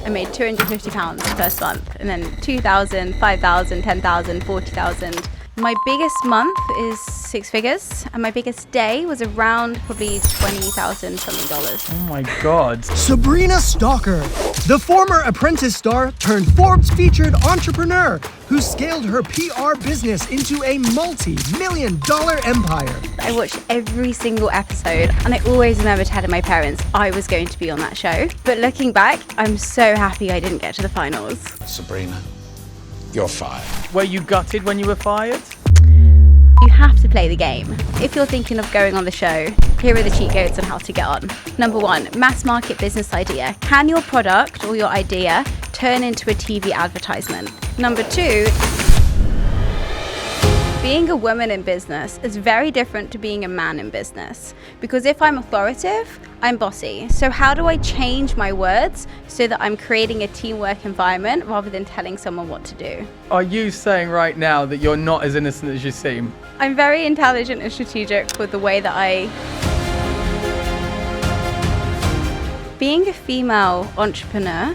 I made £250 first month, and then 2,000, 5,000, 10,000, 40,000. My biggest month is 6 figures, and my biggest day was around probably $20,000 something dollars. Oh my God. Sabrina Stalker, the former Apprentice star turned Forbes-featured entrepreneur who scaled her PR business into a multi-million-dollar empire. I watched every single episode, and I always remember telling my parents I was going to be on that show. But looking back, I'm so happy I didn't get to the finals. Sabrina, you're fired. Were you gutted when you were fired? You have to play the game. If you're thinking of going on the show, here are the cheat codes on how to get on. Number 1, mass market business idea. Can your product or your idea turn into a TV advertisement? Number 2, being a woman in business is very different to being a man in business. Because if I'm authoritative, I'm bossy. So how do I change my words so that I'm creating a teamwork environment rather than telling someone what to do? Are you saying right now that you're not as innocent as you seem? I'm very intelligent and strategic with the way that Being a female entrepreneur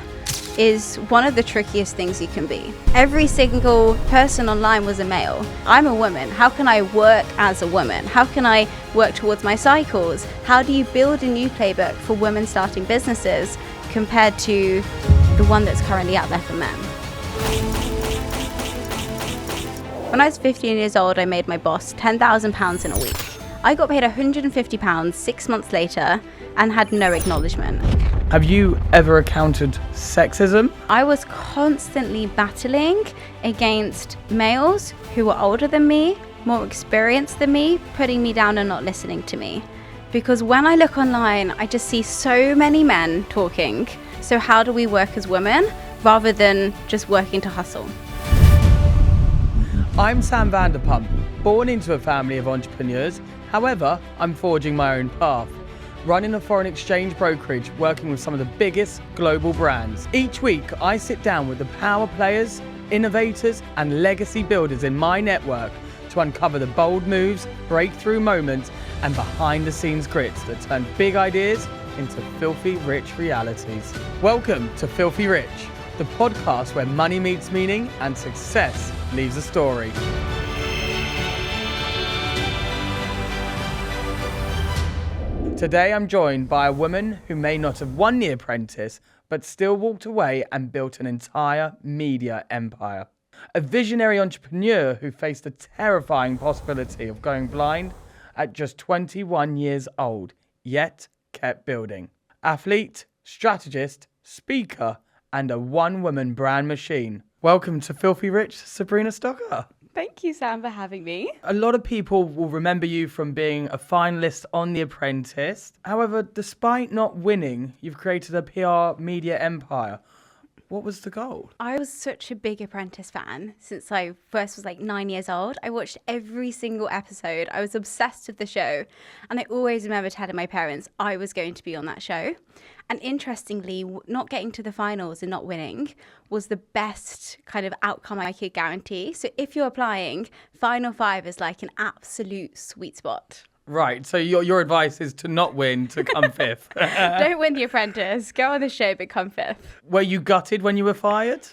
is one of the trickiest things you can be. Every single person online was a male. I'm a woman. How can I work as a woman? How can I work towards my cycles? How do you build a new playbook for women starting businesses compared to the one that's currently out there for men? When I was 15 years old, I made my boss £10,000 in a week. I got paid £150 6 months later and had no acknowledgement. Have you ever encountered sexism? I was constantly battling against males who were older than me, more experienced than me, putting me down and not listening to me. Because when I look online, I just see so many men talking. So how do we work as women rather than just working to hustle? I'm Sam Vanderpump, born into a family of entrepreneurs. However, I'm forging my own path, running a foreign exchange brokerage, working with some of the biggest global brands. Each week, I sit down with the power players, innovators, and legacy builders in my network to uncover the bold moves, breakthrough moments, and behind-the-scenes grits that turn big ideas into filthy rich realities. Welcome to Filthy Rich, the podcast where money meets meaning and success leaves a story. Today I'm joined by a woman who may not have won The Apprentice, but still walked away and built an entire media empire. A visionary entrepreneur who faced the terrifying possibility of going blind at just 21 years old, yet kept building. Athlete, strategist, speaker, and a one-woman brand machine. Welcome to Filthy Rich, Sabrina Stalker. Thank you, Sam, for having me. A lot of people will remember you from being a finalist on The Apprentice. However, despite not winning, you've created a PR media empire. What was the goal? I was such a big Apprentice fan since I first was 9 years old. I watched every single episode. I was obsessed with the show. And I always remember telling my parents I was going to be on that show. And interestingly, not getting to the finals and not winning was the best kind of outcome I could guarantee. So if you're applying, Final 5 is like an absolute sweet spot. Right, so your advice is to not win, to come fifth. Don't win The Apprentice. Go on the show, but come fifth. Were you gutted when you were fired?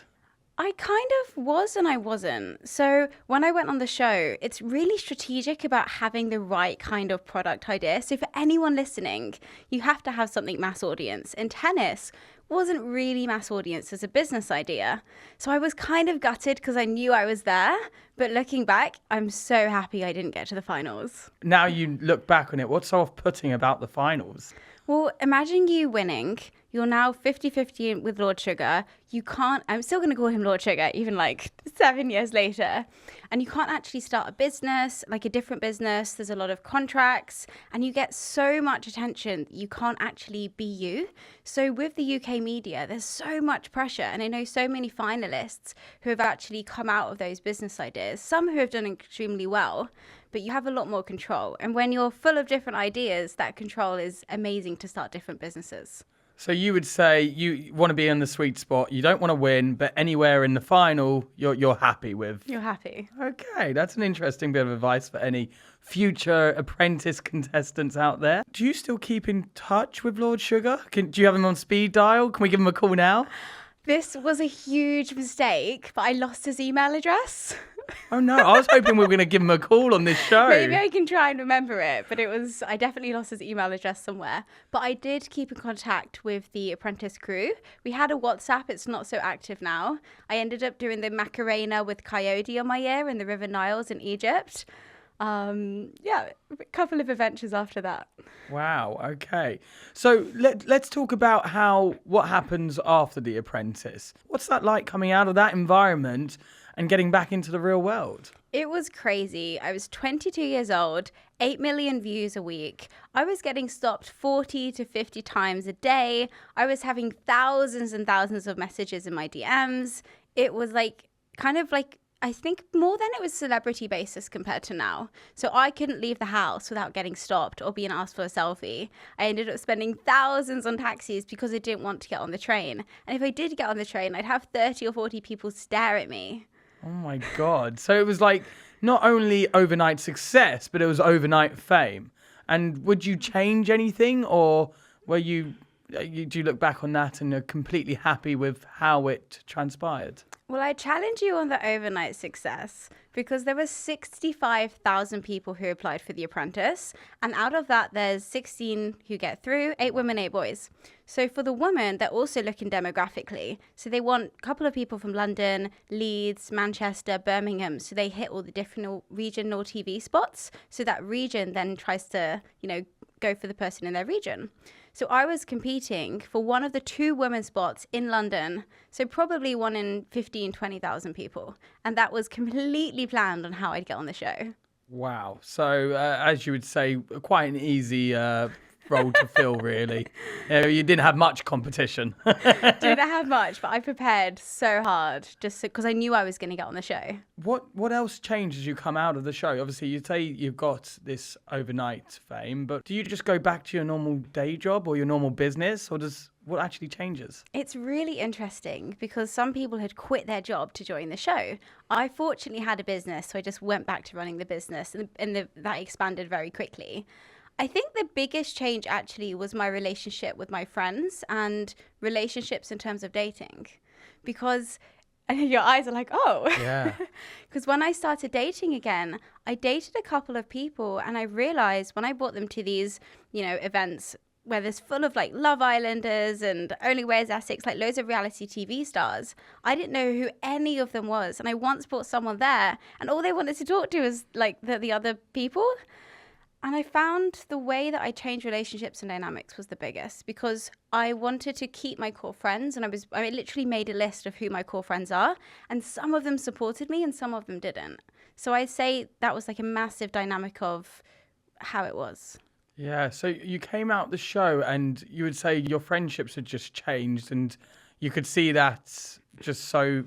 I kind of was and I wasn't. So when I went on the show, it's really strategic about having the right kind of product idea. So for anyone listening, you have to have something mass audience. And tennis wasn't really mass audience as a business idea. So I was kind of gutted because I knew I was there. But looking back, I'm so happy I didn't get to the finals. Now you look back on it, what's so off-putting about the finals? Well, imagine you winning. You're now 50-50 with Lord Sugar. I'm still going to call him Lord Sugar, even 7 years later. And you can't actually start a business, a different business. There's a lot of contracts and you get so much attention that you can't actually be you. So with the UK media, there's so much pressure. And I know so many finalists who have actually come out of those business ideas, some who have done extremely well, but you have a lot more control. And when you're full of different ideas, that control is amazing to start different businesses. So you would say you want to be in the sweet spot, you don't want to win, but anywhere in the final, you're happy with. You're happy. Okay, that's an interesting bit of advice for any future Apprentice contestants out there. Do you still keep in touch with Lord Sugar? Do you have him on speed dial? Can we give him a call now? This was a huge mistake, but I lost his email address. Oh no, I was hoping we were going to give him a call on this show. Maybe I can try and remember it, but I definitely lost his email address somewhere. But I did keep in contact with the Apprentice crew. We had a WhatsApp, it's not so active now. I ended up doing the Macarena with Coyote on my ear in the River Niles in Egypt. A couple of adventures after that. Wow, okay. So let's talk about what happens after The Apprentice. What's that like coming out of that environment and getting back into the real world? It was crazy. I was 22 years old, 8 million views a week. I was getting stopped 40 to 50 times a day. I was having thousands and thousands of messages in my DMs. It was I think more than it was celebrity basis compared to now. So I couldn't leave the house without getting stopped or being asked for a selfie. I ended up spending thousands on taxis because I didn't want to get on the train. And if I did get on the train, I'd have 30 or 40 people stare at me. Oh my God. So it was like not only overnight success, but it was overnight fame. And would you change anything, or do you look back on that and are completely happy with how it transpired? Well, I challenge you on the overnight success because there were 65,000 people who applied for The Apprentice. And out of that, there's 16 who get through, 8 women, 8 boys. So for the women, they're also looking demographically. So they want a couple of people from London, Leeds, Manchester, Birmingham. So they hit all the different regional TV spots. So that region then tries to, go for the person in their region. So I was competing for one of the 2 women's spots in London. So probably one in 15, 20,000 people. And that was completely planned on how I'd get on the show. Wow. So as you would say, quite an easy role to fill, really. You didn't have much competition. Didn't have much, but I prepared so hard just because I knew I was going to get on the show. What else changed as you come out of the show? Obviously, you say you've got this overnight fame, but do you just go back to your normal day job or your normal business, or what actually changes? It's really interesting because some people had quit their job to join the show. I fortunately had a business, so I just went back to running the business, and that expanded very quickly. I think the biggest change actually was my relationship with my friends and relationships in terms of dating, because your eyes are like, oh, yeah. Because when I started dating again, I dated a couple of people, and I realized when I brought them to these, events where there's full of like Love Islanders and Only Wears Essex, like loads of reality TV stars, I didn't know who any of them was. And I once brought someone there, and all they wanted to talk to was like the other people. And I found the way that I changed relationships and dynamics was the biggest, because I wanted to keep my core friends, and I literally made a list of who my core friends are, and some of them supported me and some of them didn't. So I'd say that was like a massive dynamic of how it was. Yeah, so you came out the show and you would say your friendships had just changed, and you could see that just so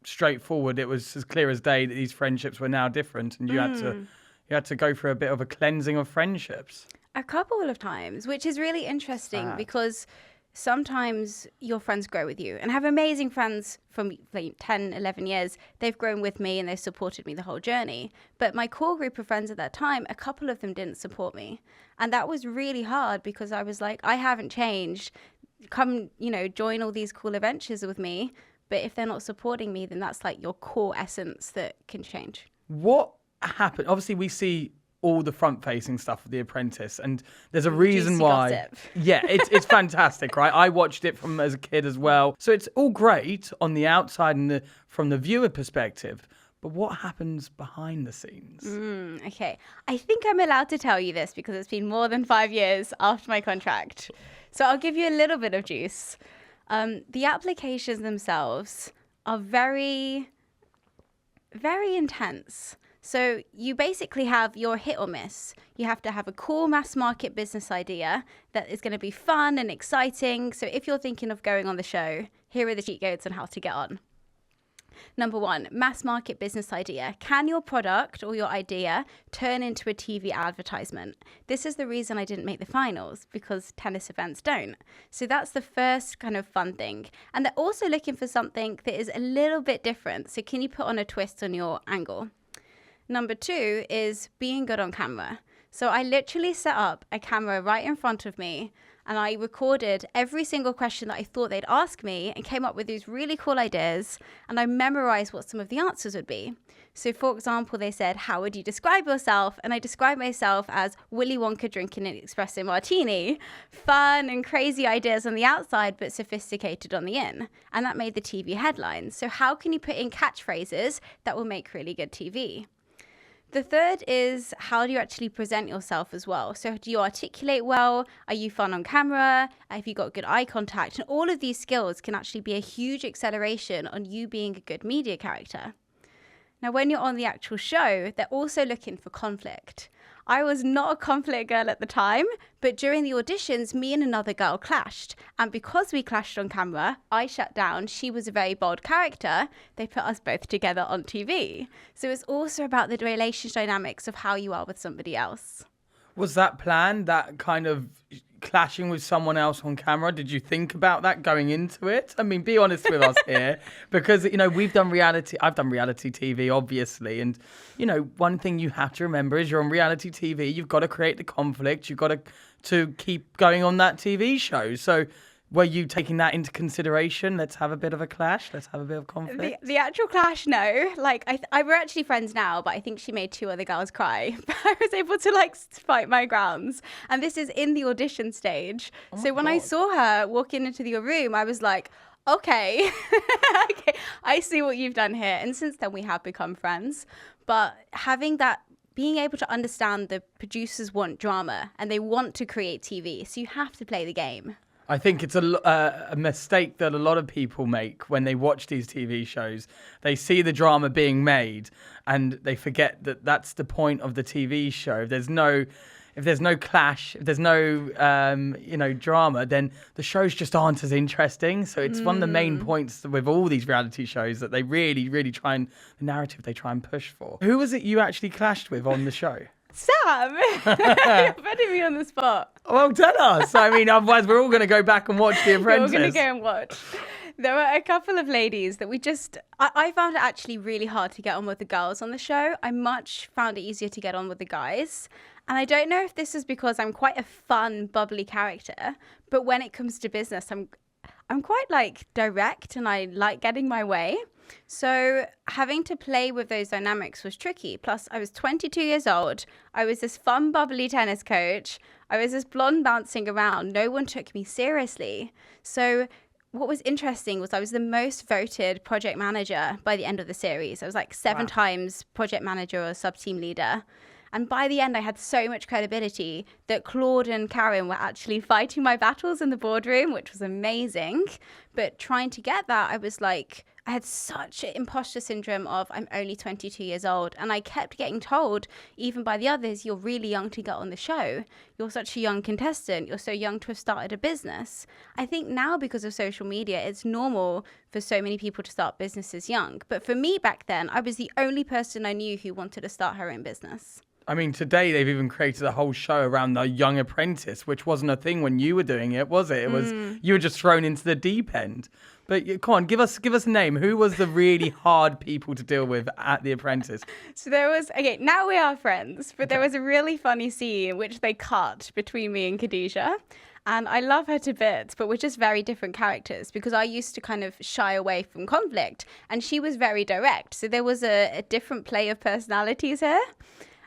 straightforward. It was as clear as day that these friendships were now different, and you had to go through a bit of a cleansing of friendships. A couple of times, which is really interesting because sometimes your friends grow with you, and I have amazing friends from like 10, 11 years. They've grown with me and they've supported me the whole journey. But my core group of friends at that time, a couple of them didn't support me. And that was really hard because I was like, I haven't changed. Come, join all these cool adventures with me. But if they're not supporting me, then that's like your core essence that can change. What happened? Obviously, we see all the front-facing stuff of The Apprentice, and there's a reason why. Gossip. Yeah, it's fantastic, right? I watched it as a kid as well, so it's all great on the outside and from the viewer perspective. But what happens behind the scenes? Okay, I think I'm allowed to tell you this because it's been more than 5 years after my contract, so I'll give you a little bit of juice. The applications themselves are very, very intense. So you basically have your hit or miss. You have to have a cool mass market business idea that is going to be fun and exciting. So if you're thinking of going on the show, here are the cheat codes on how to get on. Number 1, mass market business idea. Can your product or your idea turn into a TV advertisement? This is the reason I didn't make the finals, because tennis events don't. So that's the first kind of fun thing. And they're also looking for something that is a little bit different. So can you put on a twist on your angle? Number 2 is being good on camera. So I literally set up a camera right in front of me. And I recorded every single question that I thought they'd ask me and came up with these really cool ideas. And I memorized what some of the answers would be. So, for example, they said, how would you describe yourself? And I described myself as Willy Wonka drinking an espresso martini. Fun and crazy ideas on the outside, but sophisticated on the in. And that made the TV headlines. So how can you put in catchphrases that will make really good TV? The third is, how do you actually present yourself as well? So do you articulate well? Are you fun on camera? Have you got good eye contact? And all of these skills can actually be a huge acceleration on you being a good media character. Now, when you're on the actual show, they're also looking for conflict. I was not a conflict girl at the time, but during the auditions, me and another girl clashed. And because we clashed on camera, I shut down. She was a very bold character. They put us both together on TV. So it's also about the relationship dynamics of how you are with somebody else. Was that planned, that kind of clashing with someone else on camera? Did you think about that going into it? I mean, be honest with us here, because, you know, I've done reality TV, obviously. And, you know, one thing you have to remember is you're on reality TV. You've got to create the conflict. You've got to keep going on that TV show. So were you taking that into consideration? Let's have a bit of a clash. Let's have a bit of conflict. The actual clash, no. Like, we're actually friends now, but I think she made 2 other girls cry. But I was able to, like, fight my grounds. And this is in the audition stage. So when I saw her walking into the room, I was like, okay, okay, I see what you've done here. And since then, we have become friends. But having that, being able to understand the producers want drama and they want to create TV. So you have to play the game. I think it's a mistake that a lot of people make when they watch these TV shows. They see the drama being made and they forget that that's the point of the TV show. If there's no clash, if there's no drama, then the shows just aren't as interesting. So it's one of the main points with all these reality shows that they really, really the narrative they try and push for. Who was it you actually clashed with on the show? Sam, you're putting me on the spot. Well, tell us. I mean, otherwise we're all going to go back and watch The Apprentice. We're going to go and watch. There were a couple of ladies that I found it actually really hard to get on with the girls on the show. I much found it easier to get on with the guys. And I don't know if this is because I'm quite a fun, bubbly character, but when it comes to business, I'm quite like direct and I like getting my way. So having to play with those dynamics was tricky. Plus, I was 22 years old. I was this fun, bubbly tennis coach. I was this blonde bouncing around. No one took me seriously. So what was interesting was I was the most voted project manager by the end of the series. I was like 7 times project manager or sub-team leader. And by the end, I had so much credibility that Claude and Karen were actually fighting my battles in the boardroom, which was amazing. But trying to get that, I was like, I had such an imposter syndrome of I'm only 22 years old. And I kept getting told, even by the others, you're really young to get on the show. You're such a young contestant. You're so young to have started a business. I think now because of social media, it's normal for so many people to start businesses young. But for me back then, I was the only person I knew who wanted to start her own business. I mean, today they've even created a whole show around the young apprentice, which wasn't a thing when you were doing it, was it? It was you were just thrown into the deep end. But come on, give us a name. Who was the really hard people to deal with at The Apprentice? So there was, okay, now we are friends, but there was a really funny scene which they cut between me and Khadijah. And I love her to bits, but we're just very different characters because I used to kind of shy away from conflict and she was very direct. So there was a different play of personalities here.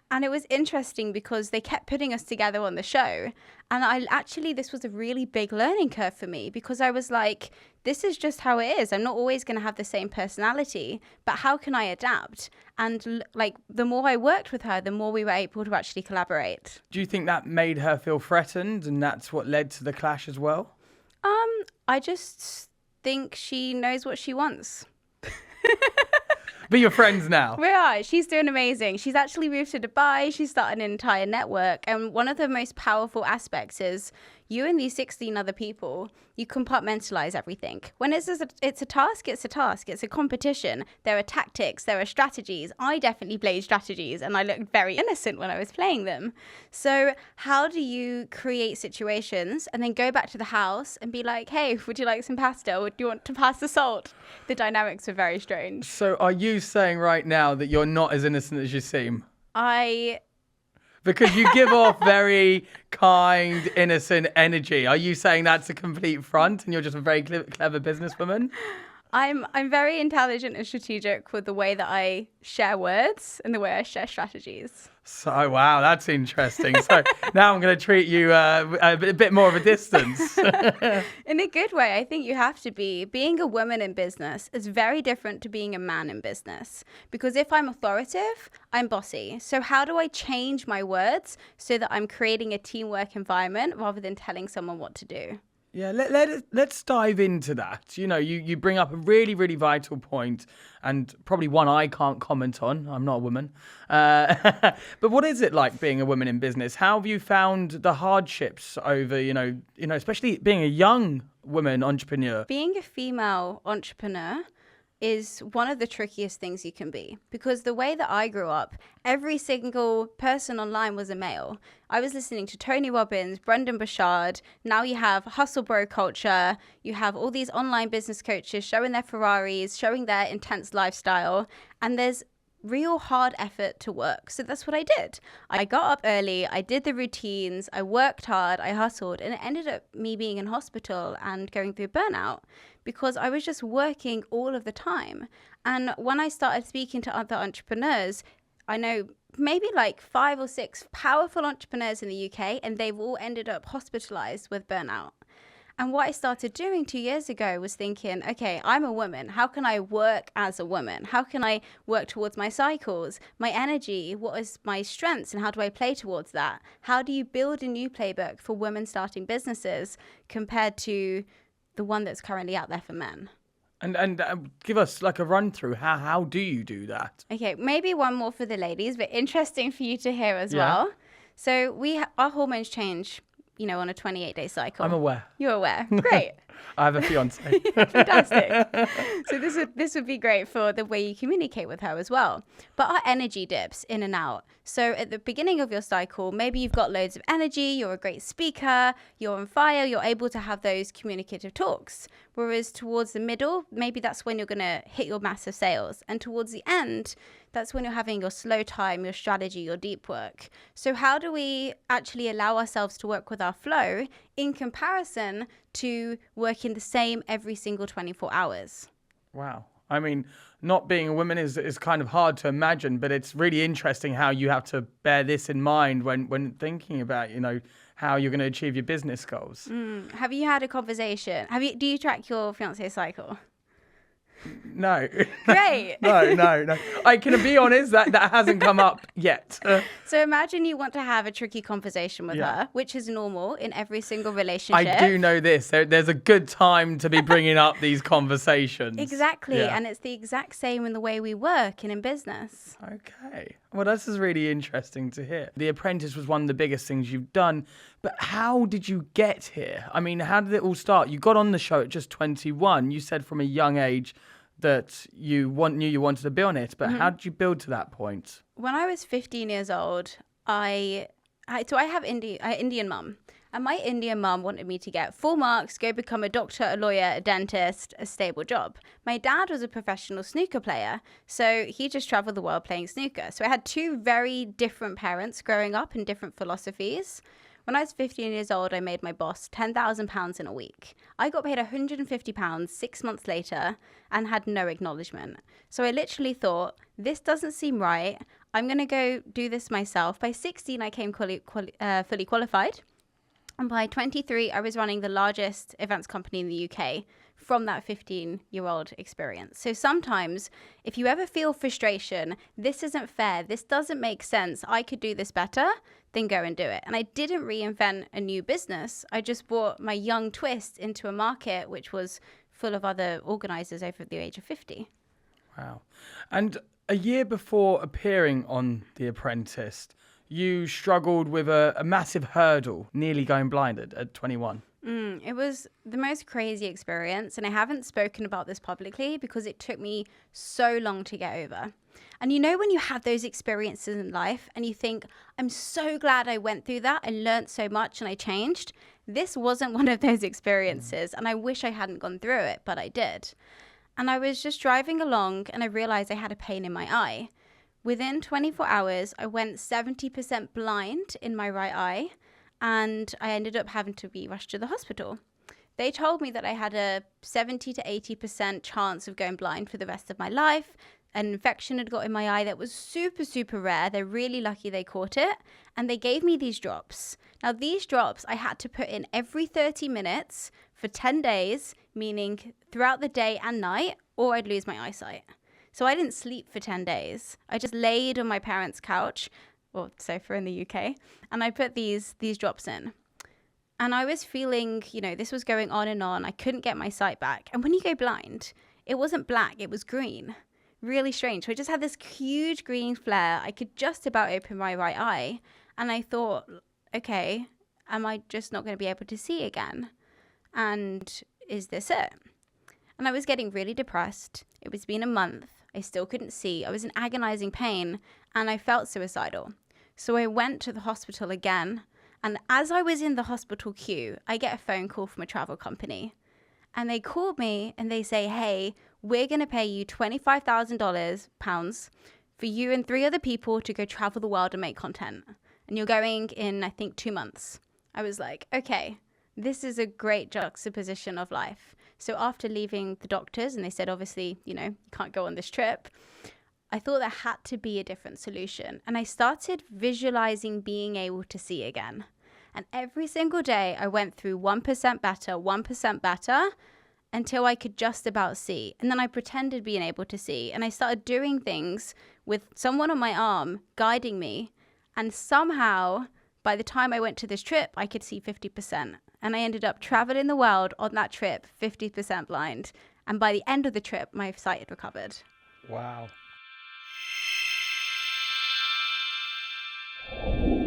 And it was interesting because they kept putting us together on the show. And this was a really big learning curve for me because I was like, this is just how it is. I'm not always going to have the same personality, but how can I adapt? And like, the more I worked with her, the more we were able to actually collaborate. Do you think that made her feel threatened and that's what led to the clash as well? I just think she knows what she wants. But you're friends now. We are. She's doing amazing. She's actually moved to Dubai. She's started an entire network. And one of the most powerful aspects is you and these 16 other people, you compartmentalize everything. When it's a task, it's a task. It's a competition. There are tactics. There are strategies. I definitely played strategies and I looked very innocent when I was playing them. So how do you create situations and then go back to the house and be like, hey, would you like some pasta? Or do you want to pass the salt? The dynamics are very strange. So are you saying right now that you're not as innocent as you seem? Because you give off very kind, innocent energy. Are you saying that's a complete front and you're just a very clever businesswoman? I'm very intelligent and strategic with the way that I share words and the way I share strategies. So, wow, that's interesting. So now I'm going to treat you a bit more of a distance. In a good way. I think you have to be. Being a woman in business is very different to being a man in business. Because if I'm authoritative, I'm bossy. So how do I change my words so that I'm creating a teamwork environment rather than telling someone what to do? Yeah, let's dive into that. You know, you bring up a really, really vital point, and probably one I can't comment on. I'm not a woman. But what is it like being a woman in business? How have you found the hardships over, especially being a young woman entrepreneur? Being a female entrepreneur is one of the trickiest things you can be, because the way that I grew up, every single person online was a male. I was listening to Tony Robbins, Brendan Burchard. Now you have hustle bro culture. You have all these online business coaches showing their Ferraris, showing their intense lifestyle. And there's real hard effort to work. So that's what I did. I got up early, I did the routines, I worked hard, I hustled, and it ended up me being in hospital and going through burnout because I was just working all of the time. And when I started speaking to other entrepreneurs, I know maybe like 5 or 6 powerful entrepreneurs in the UK, and they've all ended up hospitalized with burnout. And what I started doing 2 years ago was thinking, okay, I'm a woman. How can I work as a woman? How can I work towards my cycles, my energy? What is my strengths and how do I play towards that? How do you build a new playbook for women starting businesses compared to the one that's currently out there for men? And give us like a run through. How do you do that? Okay, maybe one more for the ladies, but interesting for you to hear as well. So our hormones change, on a 28-day cycle. I'm aware. You're aware. Great. I have a fiance. Fantastic. So this would be great for the way you communicate with her as well. But our energy dips in and out. So at the beginning of your cycle, maybe you've got loads of energy, you're a great speaker, you're on fire, you're able to have those communicative talks. Whereas towards the middle, maybe that's when you're going to hit your massive sales. And towards the end, that's when you're having your slow time, your strategy, your deep work. So how do we actually allow ourselves to work with our flow in comparison to working the same every single 24 hours? Wow. I mean, not being a woman is kind of hard to imagine, but it's really interesting how you have to bear this in mind when thinking about, how you're going to achieve your business goals. Have you had a conversation? Do you track your fiancé cycle? No. Great. No. I can be honest, that hasn't come up yet. So imagine you want to have a tricky conversation with her, which is normal in every single relationship. I do know this. There's a good time to be bringing up these conversations. Exactly. Yeah. And it's the exact same in the way we work and in business. Okay. Well, this is really interesting to hear. The Apprentice was one of the biggest things you've done, but how did you get here? I mean, how did it all start? You got on the show at just 21. You said from a young age that you knew you wanted to be on it, but how did you build to that point? When I was 15 years old, I have Indian mum. And my Indian mum wanted me to get full marks, go become a doctor, a lawyer, a dentist, a stable job. My dad was a professional snooker player, so he just traveled the world playing snooker. So I had 2 very different parents growing up in different philosophies. When I was 15 years old, I made my boss £10,000 in a week. I got paid £150 6 months later and had no acknowledgement. So I literally thought, this doesn't seem right. I'm going to go do this myself. By 16, I came fully qualified. And by 23, I was running the largest events company in the UK from that 15-year-old experience. So sometimes if you ever feel frustration, this isn't fair, this doesn't make sense, I could do this better, then go and do it. And I didn't reinvent a new business. I just brought my young twist into a market which was full of other organizers over the age of 50. Wow. And a year before appearing on The Apprentice, you struggled with a massive hurdle, nearly going blind at 21. It was the most crazy experience, and I haven't spoken about this publicly because it took me so long to get over. And when you have those experiences in life and you think, I'm so glad I went through that, I learned so much and I changed. This wasn't one of those experiences, and I wish I hadn't gone through it, but I did. And I was just driving along and I realized I had a pain in my eye, Within 24 hours, I went 70% blind in my right eye, and I ended up having to be rushed to the hospital. They told me that I had a 70 to 80% chance of going blind for the rest of my life. An infection had got in my eye that was super, super rare. They're really lucky they caught it. And they gave me these drops. Now, these drops I had to put in every 30 minutes for 10 days, meaning throughout the day and night, or I'd lose my eyesight. So I didn't sleep for 10 days. I just laid on my parents' couch, or sofa in the UK, and I put these drops in. And I was feeling, this was going on and on. I couldn't get my sight back. And when you go blind, it wasn't black, it was green. Really strange. So I just had this huge green flare. I could just about open my right eye. And I thought, okay, am I just not going to be able to see again? And is this it? And I was getting really depressed. It was been a month. I still couldn't see. I was in agonizing pain and I felt suicidal. So I went to the hospital again. And as I was in the hospital queue, I get a phone call from a travel company. And they called me and they say, hey, we're going to pay you £25,000 for you and 3 other people to go travel the world and make content. And you're going in, I think, 2 months. I was like, okay, this is a great juxtaposition of life. So after leaving the doctors, and they said, obviously, you can't go on this trip, I thought there had to be a different solution. And I started visualizing being able to see again. And every single day I went through 1% better until I could just about see. And then I pretended being able to see. And I started doing things with someone on my arm guiding me. And somehow, by the time I went to this trip, I could see 50%. And I ended up traveling the world on that trip, 50% blind. And by the end of the trip, my sight had recovered. Wow.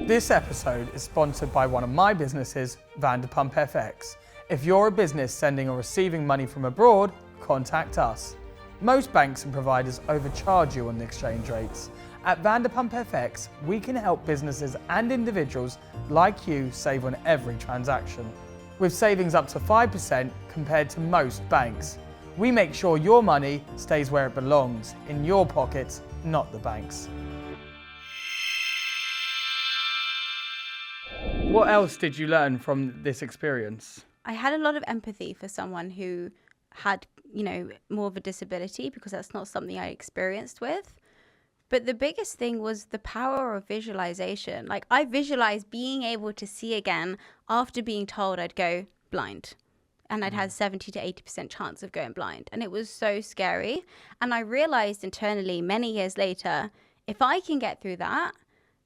This episode is sponsored by one of my businesses, Vanderpump FX. If you're a business sending or receiving money from abroad, contact us. Most banks and providers overcharge you on the exchange rates. At Vanderpump FX, we can help businesses and individuals like you save on every transaction. With savings up to 5% compared to most banks. We make sure your money stays where it belongs, in your pockets, not the bank's. What else did you learn from this experience? I had a lot of empathy for someone who had, more of a disability, because that's not something I experienced with. But the biggest thing was the power of visualization. Like, I visualized being able to see again after being told I'd go blind. And I'd had 70 to 80% chance of going blind. And it was so scary. And I realized internally many years later, if I can get through that,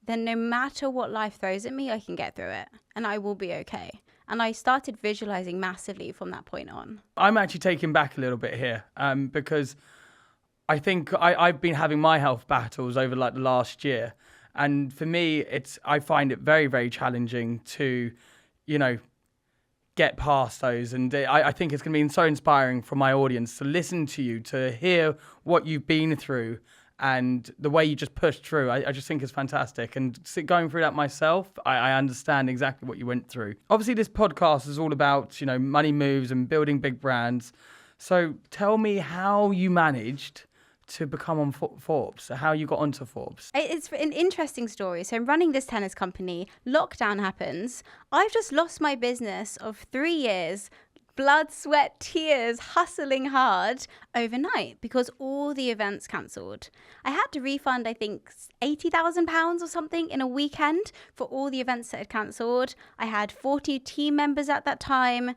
then no matter what life throws at me, I can get through it and I will be okay. And I started visualizing massively from that point on. I'm actually taken back a little bit here because I think I've been having my health battles over the last year. And for me, I find it very, very challenging to, get past those. And I think it's going to be so inspiring for my audience to listen to you, to hear what you've been through and the way you just pushed through. I just think it's fantastic. And going through that myself, I understand exactly what you went through. Obviously, this podcast is all about, money moves and building big brands. So tell me how you managed to become on Forbes, how you got onto Forbes. It's an interesting story. So I'm running this tennis company. Lockdown happens. I've just lost my business of 3 years, blood, sweat, tears, hustling hard overnight because all the events cancelled. I had to refund, I think, £80,000 or something in a weekend for all the events that had cancelled. I had 40 team members at that time.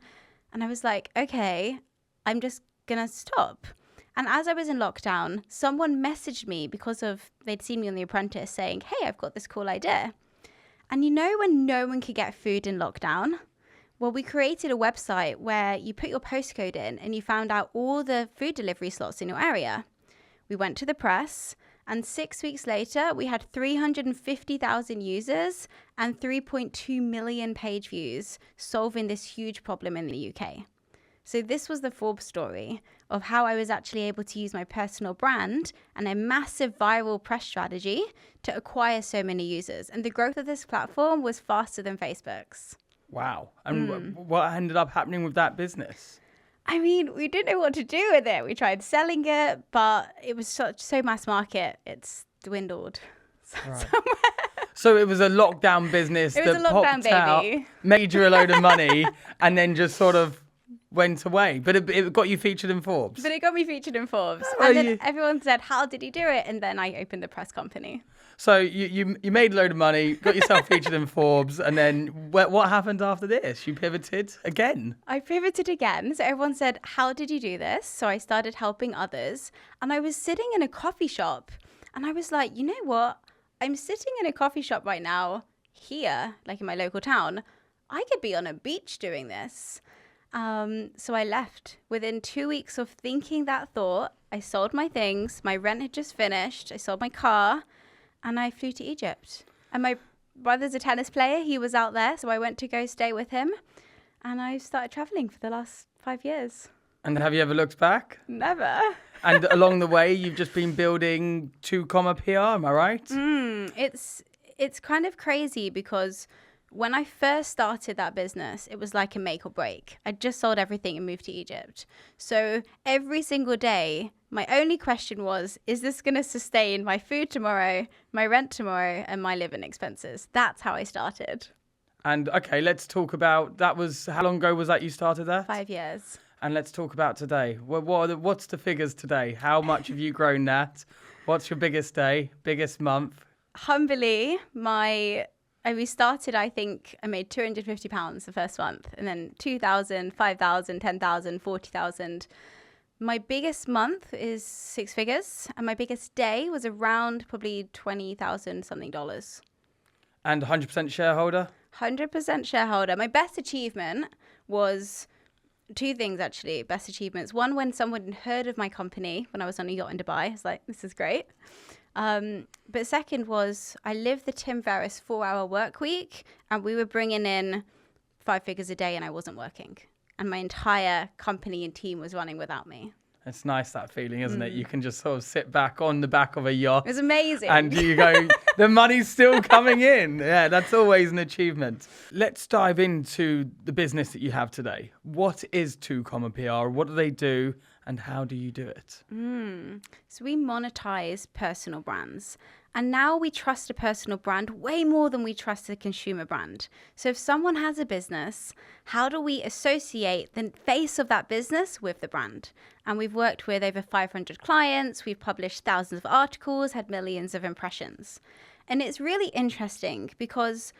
And I was like, okay, I'm just going to stop. And as I was in lockdown, someone messaged me because they'd seen me on The Apprentice saying, hey, I've got this cool idea. And when no one could get food in lockdown? Well, we created a website where you put your postcode in and you found out all the food delivery slots in your area. We went to the press, and 6 weeks later, we had 350,000 users and 3.2 million page views, solving this huge problem in the UK. So this was the Forbes story of how I was actually able to use my personal brand and a massive viral press strategy to acquire so many users. And the growth of this platform was faster than Facebook's. Wow. And what ended up happening with that business? I mean, we didn't know what to do with it. We tried selling it, but it was so mass market. dwindled. Right. So it was a lockdown business It was that a lockdown popped out, baby. made you a load of money, and then just sort of went away. But it got you featured in Forbes. But it got me featured in Forbes. Well, And then everyone said, how did he do it? And then I opened the press company. So you made a load of money, got yourself featured in Forbes, and then what happened after this? You pivoted again. I pivoted again. So everyone said, how did you do this? So I started helping others. And I was sitting in a coffee shop. And I was like, you know what? I'm sitting in a coffee shop right now here, like in my local town. I could be on a beach doing this. So I left. Within 2 weeks of thinking that thought, I sold my things. My rent had just finished. I sold my car and I flew to Egypt. And my brother's a tennis player. He was out there. So I went to go stay with him. And I started traveling for the last 5 years. And have you ever looked back? Never. And along the way, you've just been building 2 PR, am I right? It's kind of crazy because when I first started that business, it was like a make or break. I just sold everything and moved to Egypt. So every single day, my only question was, is this going to sustain my food tomorrow, my rent tomorrow, and my living expenses? That's how I started. And okay, let's talk about, how long ago was that you started that? 5 years. And let's talk about today. What's the figures today? How much have you grown that? What's your biggest day, biggest month? Humbly, we started, I think I made £250 the first month, and then 2,000, 5,000, 10,000, 40,000. My biggest month is 6 figures, and my biggest day was around probably 20,000 something dollars. And 100% shareholder? 100% shareholder. My best achievement was 2 things, actually. Best achievements. One, when someone heard of my company when I was on a yacht in Dubai. I was like, this is great. But second was I lived the Tim Ferriss 4-hour work week, and we were bringing in 5 figures a day and I wasn't working. And my entire company and team was running without me. It's nice, that feeling, isn't it? You can just sort of sit back on the back of a yacht. It was amazing. And you go, the money's still coming in. Yeah, that's always an achievement. Let's dive into the business that you have today. What is 2 PR? What do they do? And how do you do it? So we monetize personal brands. And now we trust a personal brand way more than we trust a consumer brand. So if someone has a business, how do we associate the face of that business with the brand? And we've worked with over 500 clients. We've published thousands of articles, had millions of impressions. And it's really interesting because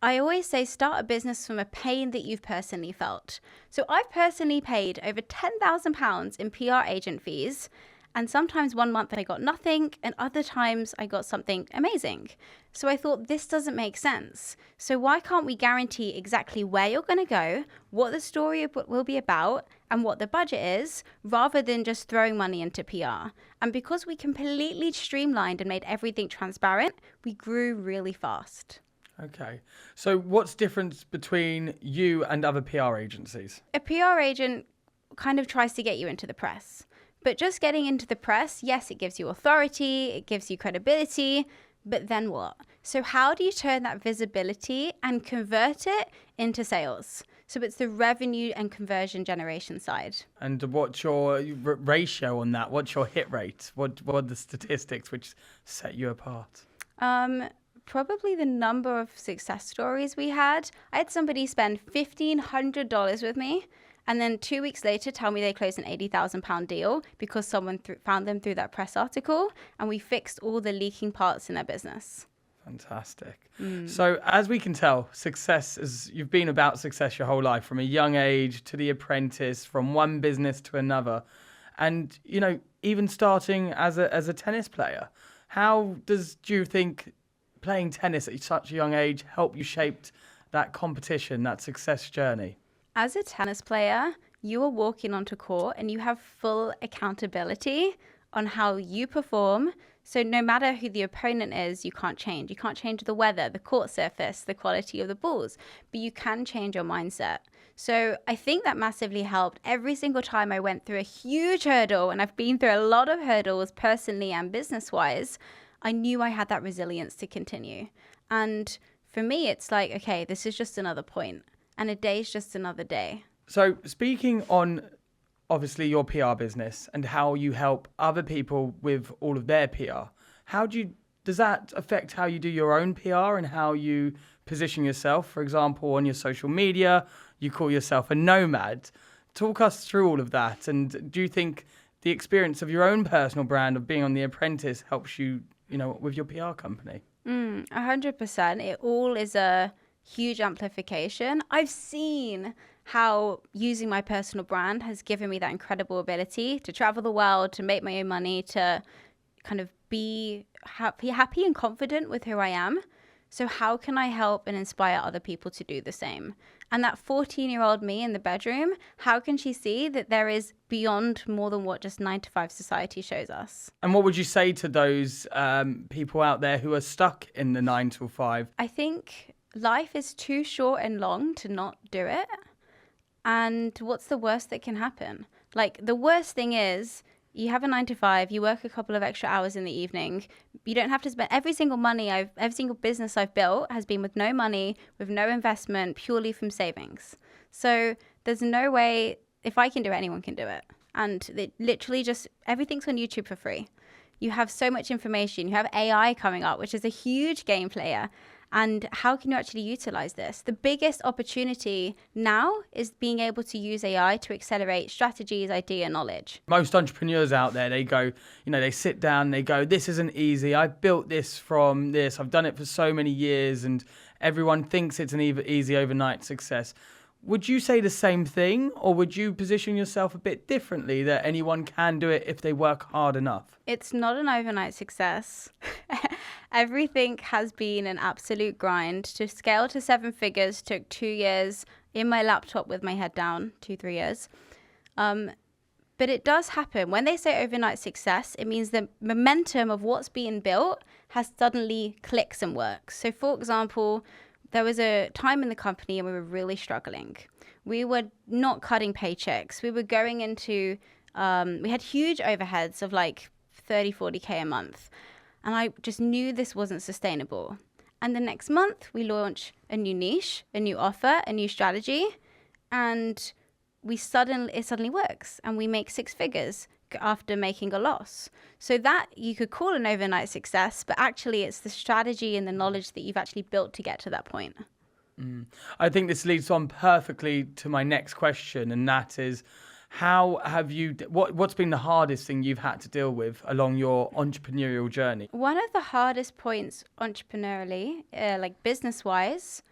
I always say start a business from a pain that you've personally felt. So I've personally paid over £10,000 in PR agent fees. And sometimes one month I got nothing, and other times I got something amazing. So I thought, this doesn't make sense. So why can't we guarantee exactly where you're going to go, what the story will be about, and what the budget is, rather than just throwing money into PR? And because we completely streamlined and made everything transparent, we grew really fast. Okay. So what's the difference between you and other PR agencies? A PR agent kind of tries to get you into the press. But just getting into the press, yes, it gives you authority, it gives you credibility, but then what? So how do you turn that visibility and convert it into sales? So it's the revenue and conversion generation side. And what's your ratio on that? What's your hit rate? What are the statistics which set you apart? Probably the number of success stories we had. I had somebody spend $1,500 with me, and then 2 weeks later tell me they closed an £80,000 deal because someone found them through that press article, and we fixed all the leaking parts in their business. Fantastic. So as we can tell, success is, you've been about success your whole life, from a young age to The Apprentice, from one business to another. And, you know, even starting as a tennis player, how do you think playing tennis at such a young age help you shape that competition, that success journey? As a tennis player, you are walking onto court and you have full accountability on how you perform. So no matter who the opponent is, you can't change. You can't change the weather, the court surface, the quality of the balls, but you can change your mindset. So I think that massively helped. Every single time I went through a huge hurdle, and I've been through a lot of hurdles personally and business-wise, I knew I had that resilience to continue. And for me, it's like, okay, this is just another point. And a day is just another day. So speaking on, obviously, your PR business and how you help other people with all of their PR, Does that affect how you do your own PR and how you position yourself? For example, on your social media, you call yourself a nomad. Talk us through all of that. And do you think the experience of your own personal brand of being on The Apprentice helps you, with your PR company? 100%. It all is a huge amplification. I've seen how using my personal brand has given me that incredible ability to travel the world, to make my own money, to kind of be happy and confident with who I am. So how can I help and inspire other people to do the same? And that 14-year-old me in the bedroom, how can she see that there is beyond more than what just 9-to-5 society shows us? And what would you say to those people out there who are stuck in the 9 to 5? I think life is too short and long to not do it. And what's the worst that can happen? Like, the worst thing is you have a 9 to 5, you work a couple of extra hours in the evening. You don't have to spend every single business I've built has been with no money, with no investment, purely from savings. So there's no way, if I can do it, anyone can do it. And it literally just, everything's on YouTube for free. You have so much information. You have AI coming up, which is a huge game player. And how can you actually utilize this? The biggest opportunity now is being able to use AI to accelerate strategies, idea, knowledge. Most entrepreneurs out there, they go, they sit down, they go, this isn't easy. I've built this from this. I've done it for so many years, and everyone thinks it's an easy overnight success. Would you say the same thing, or would you position yourself a bit differently, that anyone can do it if they work hard enough? It's not an overnight success. Everything has been an absolute grind. To scale to 7 figures took 2 years in my laptop with my head down, 2-3 years. But it does happen. When they say overnight success, it means the momentum of what's being built has suddenly clicks and works. So for example, there was a time in the company and we were really struggling. We were not cutting paychecks. We were going into, we had huge overheads of like 30-40K a month. And I just knew this wasn't sustainable. And the next month we launch a new niche, a new offer, a new strategy. And it suddenly works. And we make 6 figures after making a loss. So that you could call an overnight success, but actually it's the strategy and the knowledge that you've actually built to get to that point. I think this leads on perfectly to my next question, and that is, what's been the hardest thing you've had to deal with along your entrepreneurial journey? One of the hardest points entrepreneurially, like business-wise,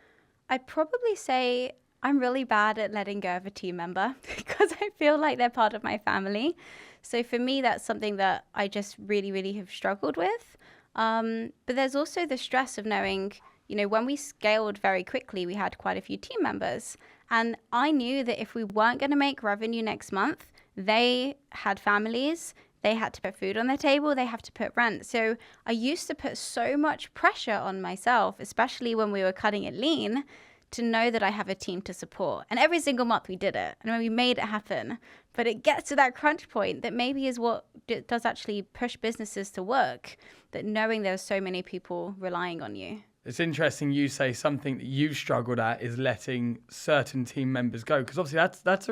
I'd probably say I'm really bad at letting go of a team member because I feel like they're part of my family. So for me, that's something that I just really, really have struggled with. But there's also the stress of knowing, when we scaled very quickly, we had quite a few team members. And I knew that if we weren't going to make revenue next month, they had families, they had to put food on their table, they have to put rent. So I used to put so much pressure on myself, especially when we were cutting it lean, to know that I have a team to support. And every single month we did it and we made it happen. But it gets to that crunch point that maybe is what does actually push businesses to work, that knowing there's so many people relying on you. It's interesting you say something that you've struggled at is letting certain team members go, because obviously that's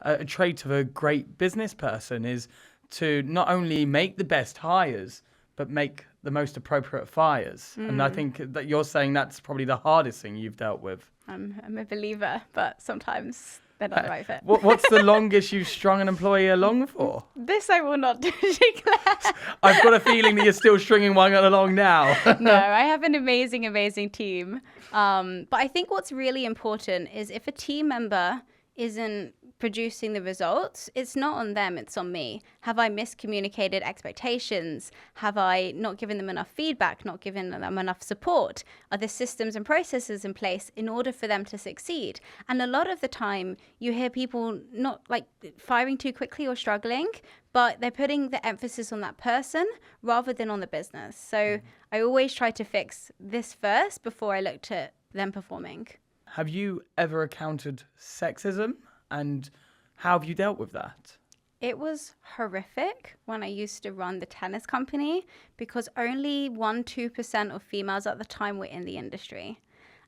a trait of a great business person, is to not only make the best hires, but make the most appropriate fires. And I think that you're saying that's probably the hardest thing you've dealt with. I'm a believer, but sometimes they're not the right fit. What's the longest you've strung an employee along for? This I will not declare. I've got a feeling that you're still stringing one along now. No, I have an amazing, amazing team. But I think what's really important is if a team member isn't producing the results, it's not on them, it's on me. Have I miscommunicated expectations? Have I not given them enough feedback, not given them enough support? Are there systems and processes in place in order for them to succeed? And a lot of the time you hear people not like firing too quickly or struggling, but they're putting the emphasis on that person rather than on the business. So I always try to fix this first before I look at them performing. Have you ever encountered sexism, and how have you dealt with that? It was horrific when I used to run the tennis company because only 1-2% of females at the time were in the industry.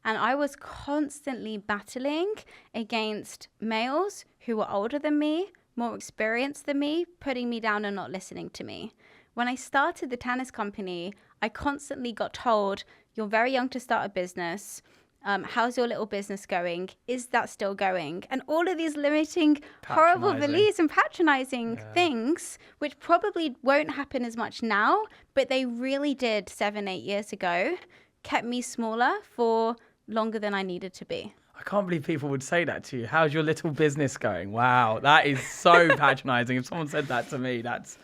And I was constantly battling against males who were older than me, more experienced than me, putting me down and not listening to me. When I started the tennis company, I constantly got told, you're very young to start a business. How's your little business going? Is that still going? And all of these limiting, horrible beliefs and patronizing things, which probably won't happen as much now, but they really did 7-8 years ago, kept me smaller for longer than I needed to be. I can't believe people would say that to you. How's your little business going? Wow, that is so patronizing. If someone said that to me, that's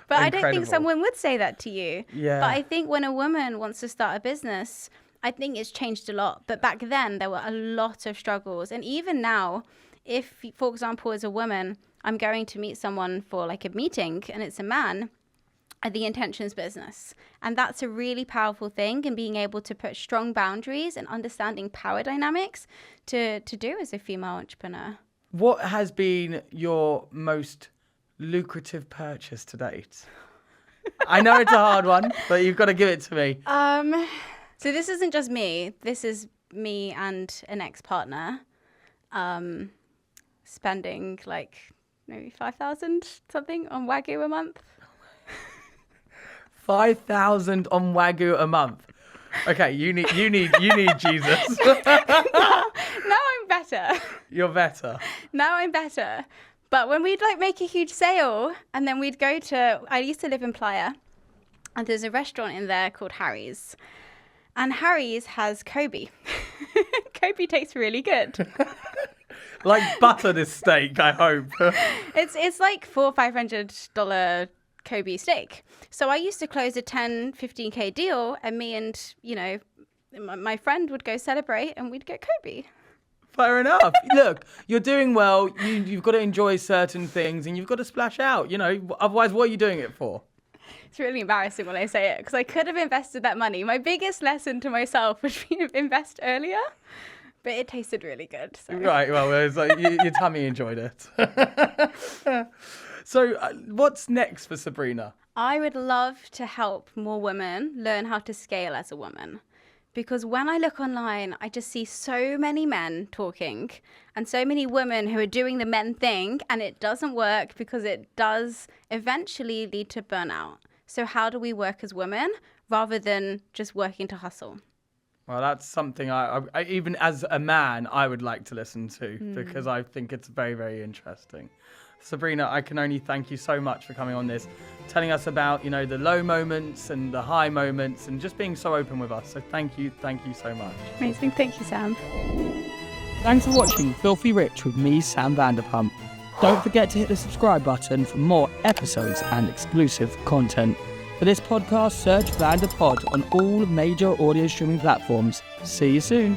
But incredible. I don't think someone would say that to you. Yeah. But I think when a woman wants to start a business, I think it's changed a lot. But back then, there were a lot of struggles. And even now, if, for example, as a woman, I'm going to meet someone for like a meeting and it's a man, the intention's business. And that's a really powerful thing, and being able to put strong boundaries and understanding power dynamics to do as a female entrepreneur. What has been your most lucrative purchase to date? I know it's a hard one, but you've got to give it to me. So this isn't just me. This is me and an ex-partner spending like maybe 5,000 something on Wagyu a month. 5,000 on Wagyu a month. Okay, you need Jesus. Now I'm better. You're better. Now I'm better. But when we'd like make a huge sale and then we'd go to, I used to live in Playa, and there's a restaurant in there called Harry's. And Harry's has Kobe. Kobe tastes really good. Like butter this steak, I hope. It's like $400 or $500 Kobe steak. So I used to close a 10, 15K deal, and me and, my friend would go celebrate and we'd get Kobe. Fair enough. Look, you're doing well. You've got to enjoy certain things and you've got to splash out, Otherwise, what are you doing it for? It's really embarrassing when I say it, because I could have invested that money. My biggest lesson to myself would be to invest earlier, but it tasted really good. So. Right, well, it's like your tummy enjoyed it. So what's next for Sabrina? I would love to help more women learn how to scale as a woman. Because when I look online, I just see so many men talking and so many women who are doing the men thing, and it doesn't work because it does eventually lead to burnout. So how do we work as women rather than just working to hustle? Well, that's something I even as a man, I would like to listen to because I think it's very, very interesting. Sabrina, I can only thank you so much for coming on this, telling us about, the low moments and the high moments and just being so open with us. So thank you so much. Amazing. Thank you, Sam. Thanks for watching Filthy Rich with me, Sam Vanderpump. Don't forget to hit the subscribe button for more episodes and exclusive content. For this podcast, search Vanderpod on all major audio streaming platforms. See you soon.